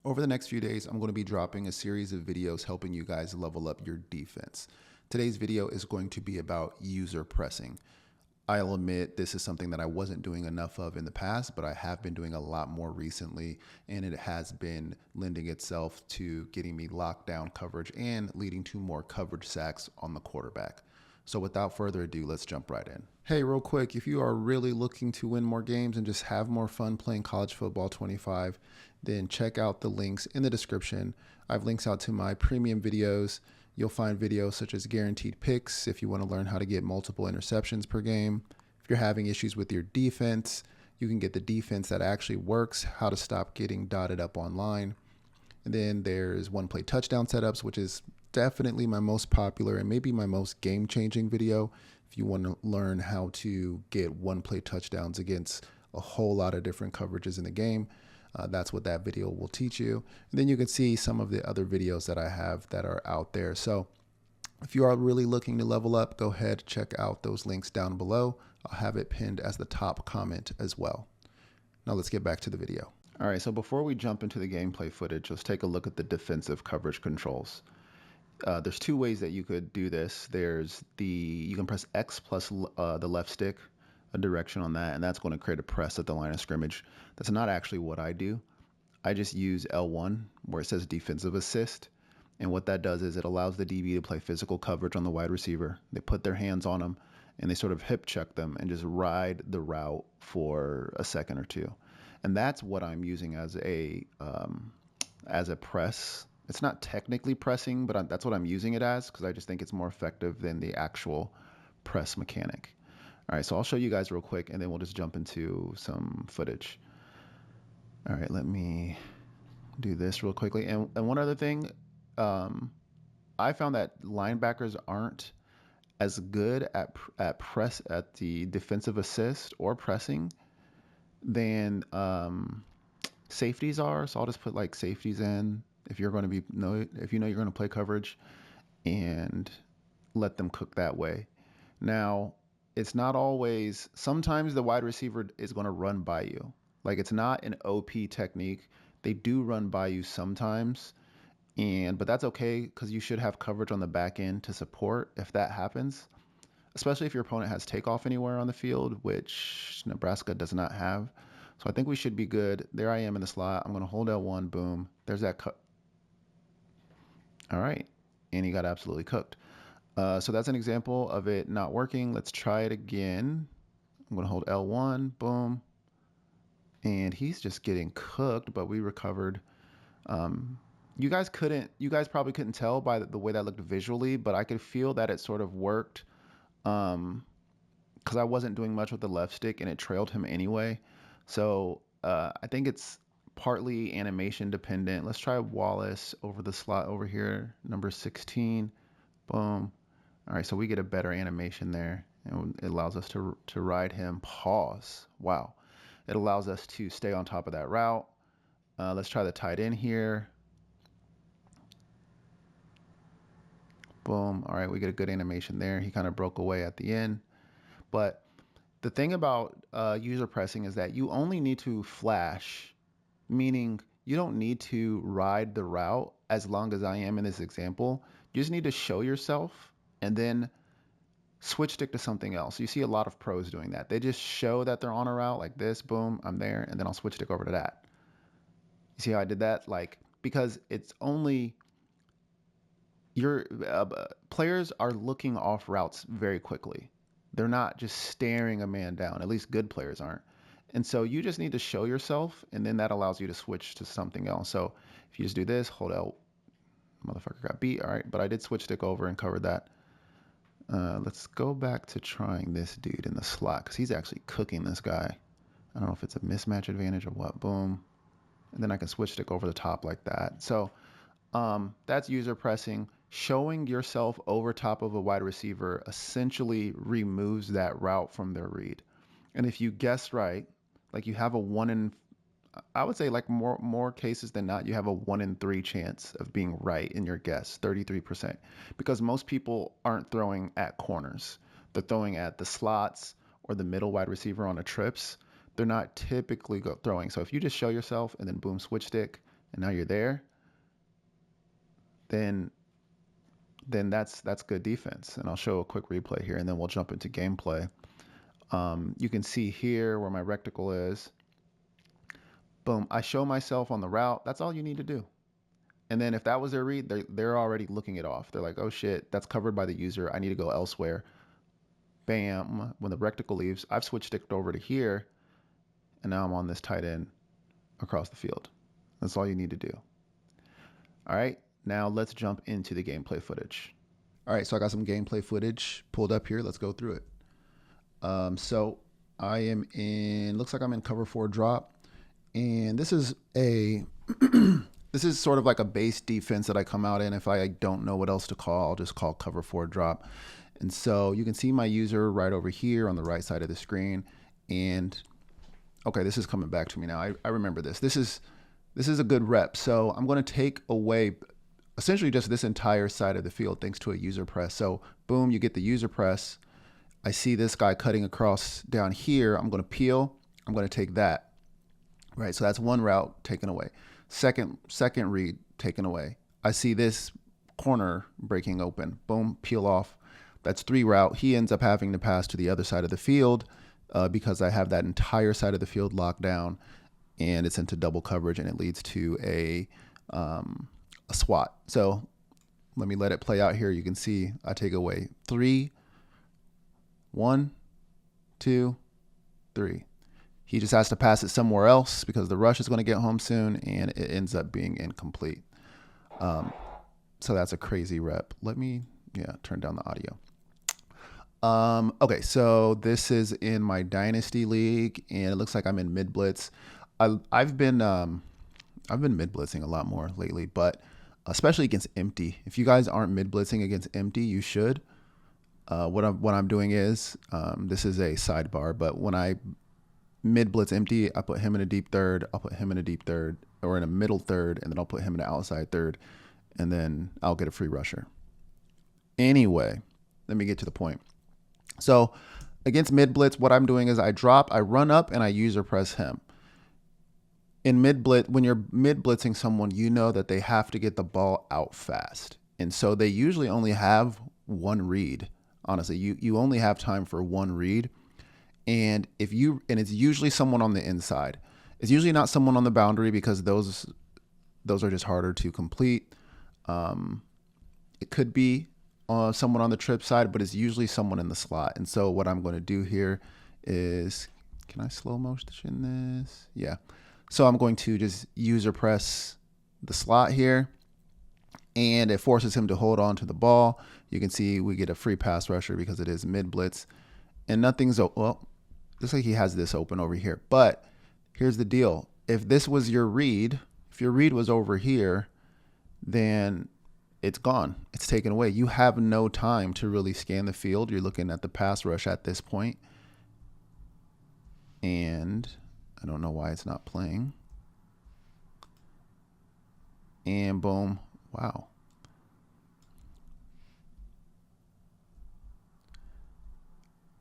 Over the next few days, I'm going to be dropping a series of videos helping you guys level up your defense. Today's video is going to be about user pressing. I'll admit this is something that I wasn't doing enough of in the past, but I have been doing a lot more recently, and it has been lending itself to getting me lockdown coverage and leading to more coverage sacks on the quarterback. So without further ado, let's jump right in. Hey, real quick, if you are really looking to win more games and just have more fun playing College Football 25, then check out the links in the description. I have links out to my premium videos. You'll find videos such as guaranteed picks if you want to learn how to get multiple interceptions per game. If you're having issues with your defense, you can get the defense that actually works, how to stop getting dotted up online. And then there's one play touchdown setups, which is definitely my most popular and maybe my most game-changing video. If you want to learn how to get one play touchdowns against a whole lot of different coverages in the game, that's what that video will teach you. And then you can see some of the other videos that I have that are out there. So if you are really looking to level up, go ahead, check out those links down below. I'll have it pinned as the top comment as well. Now let's get back to the video. All right, so before we jump into the gameplay footage, let's take a look at the defensive coverage controls. There's two ways that you could do this. You can press X plus the left stick, a direction on that, and that's going to create a press at the line of scrimmage. That's not actually what I do. I just use L1 where it says defensive assist. And what that does is it allows the DB to play physical coverage on the wide receiver. They put their hands on them and they sort of hip check them and just ride the route for a second or two. And that's what I'm using as a press. It's not technically pressing, but that's what I'm using it as because I just think it's more effective than the actual press mechanic. All right, so I'll show you guys real quick, and then we'll just jump into some footage. All right, let me do this real quickly. And one other thing, I found that linebackers aren't as good at the defensive assist or pressing than safeties are. So I'll just put like safeties in if you're going to if you know you're going to play coverage, and let them cook that way. Now, it's not always. Sometimes the wide receiver is going to run by you. Like, it's not an OP technique. They do run by you sometimes, but that's okay because you should have coverage on the back end to support if that happens, especially if your opponent has takeoff anywhere on the field, which Nebraska does not have. So I think we should be good. There I am in the slot. I'm going to hold L1. Boom. There's that cut. All right. And he got absolutely cooked. So that's an example of it not working. Let's try it again. I'm going to hold L1. Boom. And he's just getting cooked, but we recovered. You guys probably couldn't tell by the way that looked visually, but I could feel that it sort of worked because I wasn't doing much with the left stick and it trailed him anyway. So I think it's partly animation dependent. Let's try Wallace over the slot over here, number 16. Boom. All right, so we get a better animation there, and it allows us to ride him. Pause. Wow. It allows us to stay on top of that route. Let's try the tight end here. Boom. All right, we get a good animation there. He kind of broke away at the end. But the thing about user pressing is that you only need to flash, meaning you don't need to ride the route as long as I am in this example. You just need to show yourself and then switch stick to something else. You see a lot of pros doing that. They just show that they're on a route like this, boom, I'm there, and then I'll switch stick over to that. You see how I did that? Because it's only your players are looking off routes very quickly. They're not just staring a man down. At least good players aren't. And so you just need to show yourself, and then that allows you to switch to something else. So if you just do this, hold L, motherfucker got beat. All right, but I did switch stick over and covered that. Let's go back to trying this dude in the slot because he's actually cooking this guy. I don't know if it's a mismatch advantage or what. Boom. And then I can switch stick over the top like that. So that's user pressing. Showing yourself over top of a wide receiver essentially removes that route from their read. And if you guess right, like you have I would say like more cases than not, you have a 1 in 3 chance of being right in your guess, 33%, because most people aren't throwing at corners. They're throwing at the slots or the middle wide receiver on a trips. They're not typically throwing. So if you just show yourself and then boom, switch stick, and now you're there, then that's good defense. And I'll show a quick replay here, and then we'll jump into gameplay. You can see here where my reticle is. Boom, I show myself on the route. That's all you need to do. And then if that was their read, they're already looking it off. They're like, oh shit, that's covered by the user. I need to go elsewhere. Bam, when the reticle leaves, I've switched it over to here, and now I'm on this tight end across the field. That's all you need to do. All right, now let's jump into the gameplay footage. All right, so I got some gameplay footage pulled up here. Let's go through it. So I am in, looks like I'm in cover 4 drop. And this is a, this is sort of like a base defense that I come out in. If I don't know what else to call, I'll just call cover 4 drop. And so you can see my user right over here on the right side of the screen. And okay, this is coming back to me now. I remember this. This is a good rep. So I'm going to take away essentially just this entire side of the field thanks to a user press. So boom, you get the user press. I see this guy cutting across down here. I'm going to peel. I'm going to take that. Right, so that's one route taken away. Second read taken away. I see this corner breaking open. Boom, peel off. That's 3 route. He ends up having to pass to the other side of the field because I have that entire side of the field locked down, and it's into double coverage, and it leads to a swat. So let me let it play out here. You can see I take away 3, 1, 2, 3. He just has to pass it somewhere else because the rush is going to get home soon, and it ends up being incomplete. So that's a crazy rep. Let me, turn down the audio. Okay, so this is in my Dynasty League, and it looks like I'm in mid blitz. I've been mid blitzing a lot more lately, but especially against empty. If you guys aren't mid blitzing against empty, you should. What I'm doing is this is a sidebar, but when I mid blitz empty, I put him in a deep third, I'll put him in a deep third, or in a middle third, and then I'll put him in an outside third, and then I'll get a free rusher. Anyway, let me get to the point. So against mid blitz, what I'm doing is I run up, and I user press him. In mid blitz, when you're mid blitzing someone, you know that they have to get the ball out fast. And so they usually only have one read. Honestly, you only have time for one read. And it's usually someone on the inside. It's usually not someone on the boundary because those are just harder to complete. It could be someone on the trip side, but it's usually someone in the slot. And so what I'm going to do here is, can I slow motion this? Yeah. So I'm going to just user press the slot here, and it forces him to hold on to the ball. You can see we get a free pass rusher because it is mid blitz, and nothing's, well, looks like he has this open over here. But here's the deal. If this was your read, if your read was over here, then it's gone. It's taken away. You have no time to really scan the field. You're looking at the pass rush at this point. And I don't know why it's not playing. And boom. Wow.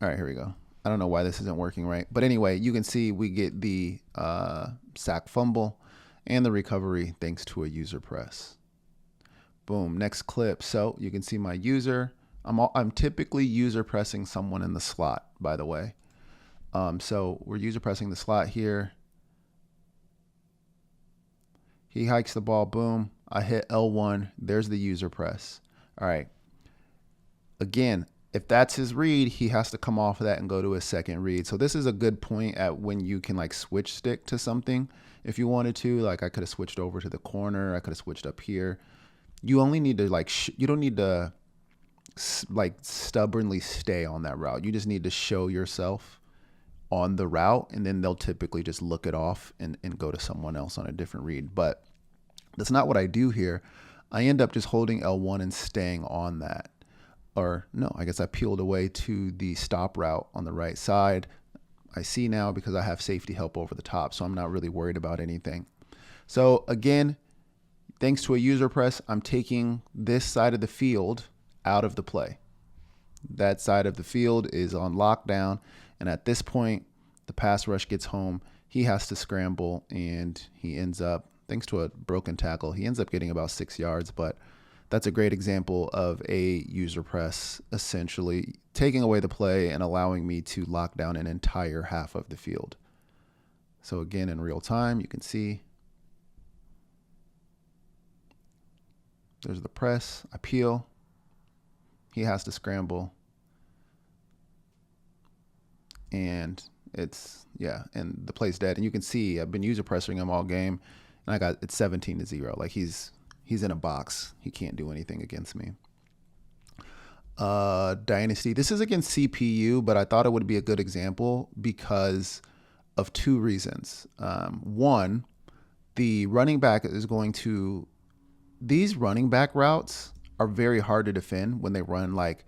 All right, here we go. I don't know why this isn't working right. But anyway, you can see we get the sack fumble and the recovery thanks to a user press. Boom, next clip. So you can see my user. I'm typically user pressing someone in the slot, by the way. So we're user pressing the slot here. He hikes the ball, boom. I hit L1, there's the user press. All right. Again, if that's his read, he has to come off of that and go to his second read. So this is a good point at when you can like switch stick to something if you wanted to. Like I could have switched over to the corner. I could have switched up here. You only need to you don't need to like stubbornly stay on that route. You just need to show yourself on the route, and then they'll typically just look it off and go to someone else on a different read. But that's not what I do here. I end up just holding L1 and staying on that. Or no, I guess I peeled away to the stop route on the right side. I see now because I have safety help over the top, so I'm not really worried about anything. So again, thanks to a user press, I'm taking this side of the field out of the play. That side of the field is on lockdown, and at this point, the pass rush gets home. He has to scramble, and he ends up thanks to a broken tackle. He ends up getting about 6 yards, but that's a great example of a user press essentially taking away the play and allowing me to lock down an entire half of the field. So again, in real time, you can see there's the press, I peel, he has to scramble, and it's, yeah, and the play's dead. And you can see I've been user pressing him all game, and it's 17-0. Like he's in a box. He can't do anything against me. Dynasty. This is against CPU, but I thought it would be a good example because of two reasons. One, the running back is going to, these running back routes are very hard to defend when they run like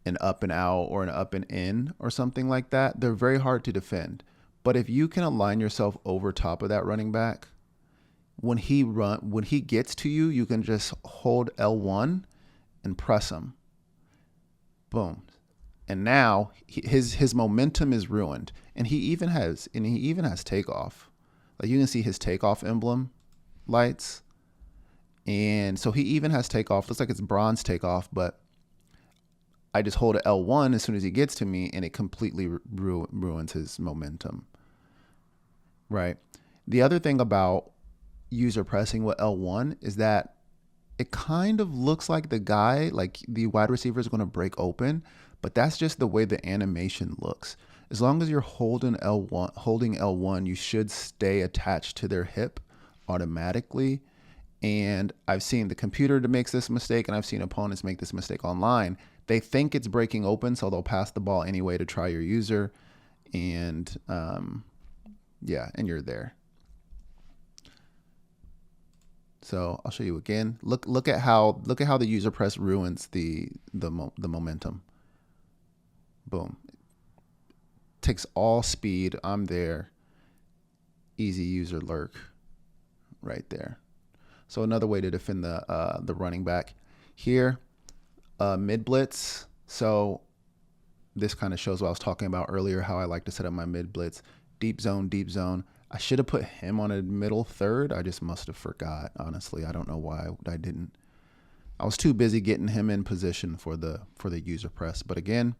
an up and out or an up and in or something like that. They're very hard to defend. But if you can align yourself over top of that running back, when he gets to you, you can just hold L1 and press him. Boom. And now his momentum is ruined. And he even has takeoff. Like you can see his takeoff emblem lights. And so he even has takeoff. Looks like it's bronze takeoff, but I just hold a L1 as soon as he gets to me, and it completely ruins his momentum. Right. The other thing about user pressing with L1 is that it kind of looks like the wide receiver is going to break open, but that's just the way the animation looks. As long as you're holding L1, you should stay attached to their hip automatically. And I've seen the computer makes this mistake, and I've seen opponents make this mistake online. They think it's breaking open, so they'll pass the ball anyway to try your user, and yeah, and you're there. So I'll show you again. Look at how the user press ruins the momentum. Boom. Takes all speed. I'm there. Easy user lurk. Right there. So another way to defend the running back here, mid blitz. So this kind of shows what I was talking about earlier, how I like to set up my mid blitz. Deep zone, deep zone. I should have put him on a middle third. I just must have forgot. Honestly, I don't know why I didn't. I was too busy getting him in position for the user press. But again,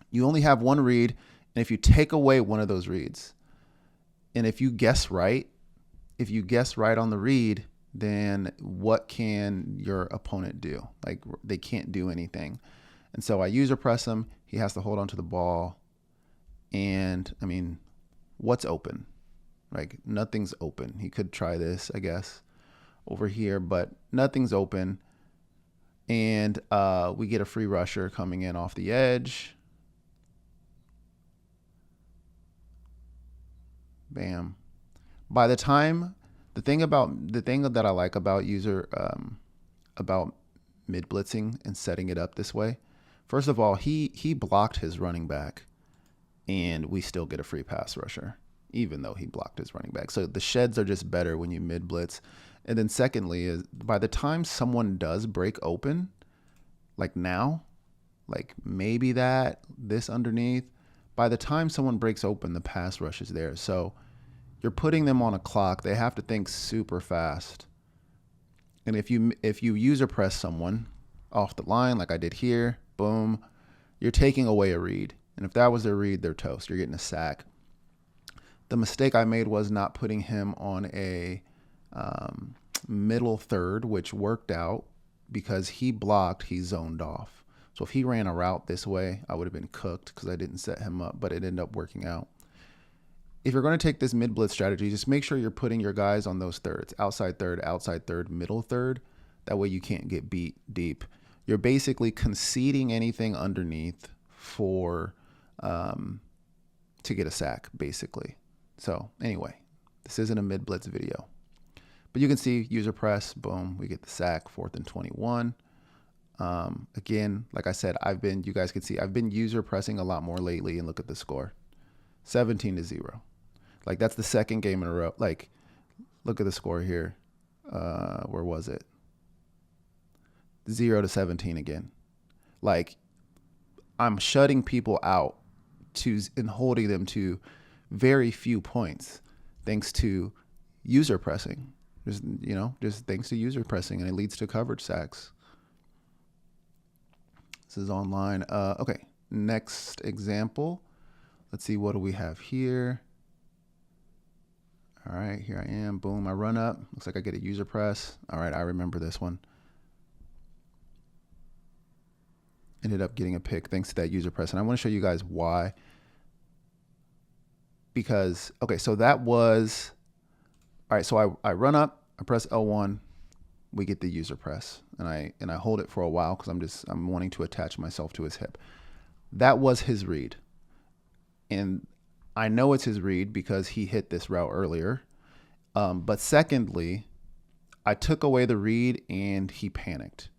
you only have one read, and if you take away one of those reads, and if you guess right on the read, then what can your opponent do? Like, they can't do anything. And so I user press him. He has to hold onto the ball. And I mean, what's open? Like, nothing's open. He could try this, I guess, over here, but nothing's open. And we get a free rusher coming in off the edge. Bam. By the time, the thing that I like about about mid blitzing and setting it up this way, first of all, he blocked his running back, and we still get a free pass rusher, even though he blocked his running back. So the sheds are just better when you mid blitz. And then secondly is by the time someone does break open, like now, like maybe this underneath, by the time someone breaks open, the pass rush is there. So you're putting them on a clock. They have to think super fast. And if you user press someone off the line, like I did here, boom, you're taking away a read. And if that was their read, they're toast. You're getting a sack. The mistake I made was not putting him on a middle third, which worked out because he blocked, he zoned off. So if he ran a route this way, I would have been cooked because I didn't set him up, but it ended up working out. If you're going to take this mid blitz strategy, just make sure you're putting your guys on those thirds, outside third, middle third. That way you can't get beat deep. You're basically conceding anything underneath for to get a sack, basically. So anyway, this isn't a mid blitz video, but you can see user press, boom, we get the sack, 4th and 21. Again, like I said, you guys can see I've been user pressing a lot more lately, and look at the score, 17-0. Like, that's the second game in a row. Like, look at the score here. Where was it? 0-17 again. Like, I'm shutting people out and holding them to very few points thanks to user pressing. Just thanks to user pressing, and it leads to coverage sacks. This is online. Okay, next example. Let's see, what do we have here? All right, here I am. Boom, I run up. Looks like I get a user press. All right, I remember this one. Ended up getting a pick thanks to that user press. And I want to show you guys why. Because, okay, so that was, all right, so I run up, I press L1, we get the user press. And I hold it for a while because I'm wanting to attach myself to his hip. That was his read. And I know it's his read because he hit this route earlier. But secondly, I took away the read and he panicked.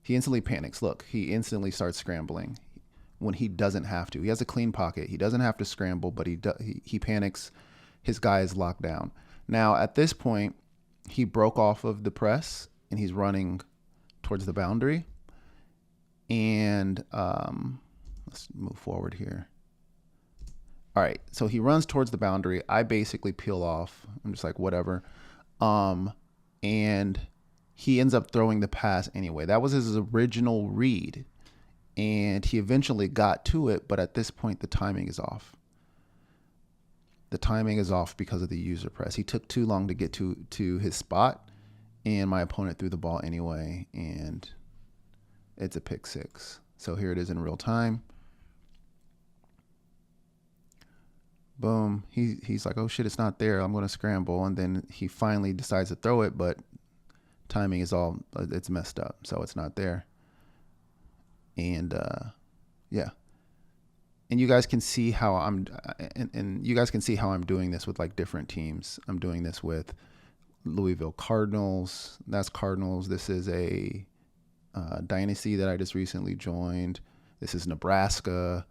He instantly panics. Look, he instantly starts scrambling when he doesn't have to. He has a clean pocket. He doesn't have to scramble, but he panics. His guy is locked down. Now, at this point, he broke off of the press and he's running towards the boundary. And let's move forward here. All right, so he runs towards the boundary. I basically peel off. I'm just like, whatever. And he ends up throwing the pass anyway. That was his original read. And he eventually got to it, but at this point, the timing is off. The timing is off because of the user press. He took too long to get to his spot, and my opponent threw the ball anyway, and it's a pick six. So here it is in real time. Boom. He's like, oh shit, it's not there. I'm going to scramble. And then he finally decides to throw it, but timing is it's messed up. So it's not there. And yeah. And you guys can see how and you guys can see how I'm doing this with like different teams. I'm doing this with Louisville Cardinals. That's Cardinals. This is a dynasty that I just recently joined. This is Nebraska.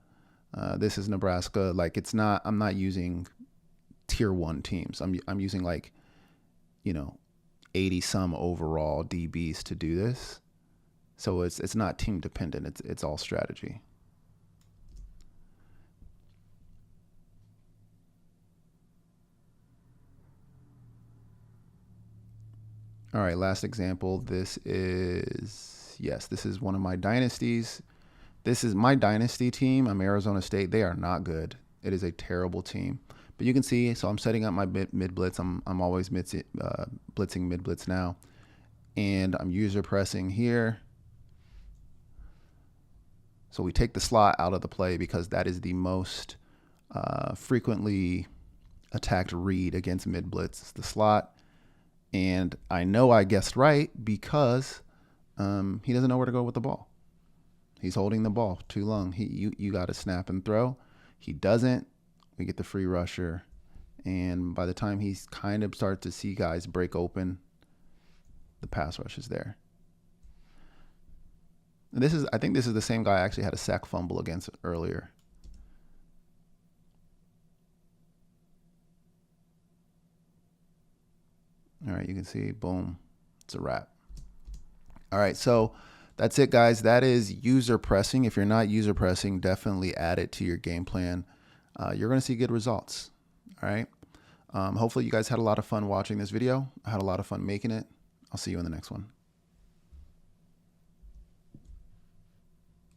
This is Nebraska. Like I'm not using tier 1 teams. I'm using like, 80 some overall DBs to do this. So it's not team dependent. It's all strategy. All right, last example. This is one of my dynasties. This is my dynasty team. I'm Arizona State. They are not good. It is a terrible team. But you can see, so I'm setting up my mid blitz. I'm always blitzing mid blitz now. And I'm user pressing here. So we take the slot out of the play because that is the most frequently attacked read against mid blitz. It's the slot. And I know I guessed right because he doesn't know where to go with the ball. He's holding the ball too long. You got to snap and throw. He doesn't. We get the free rusher. And by the time he's kind of starts to see guys break open, the pass rush is there. And I think this is the same guy I actually had a sack fumble against earlier. All right, you can see, boom, it's a wrap. All right, so that's it, guys. That is user pressing. If you're not user pressing, definitely add it to your game plan. You're going to see good results. All right. Hopefully you guys had a lot of fun watching this video. I had a lot of fun making it. I'll see you in the next one.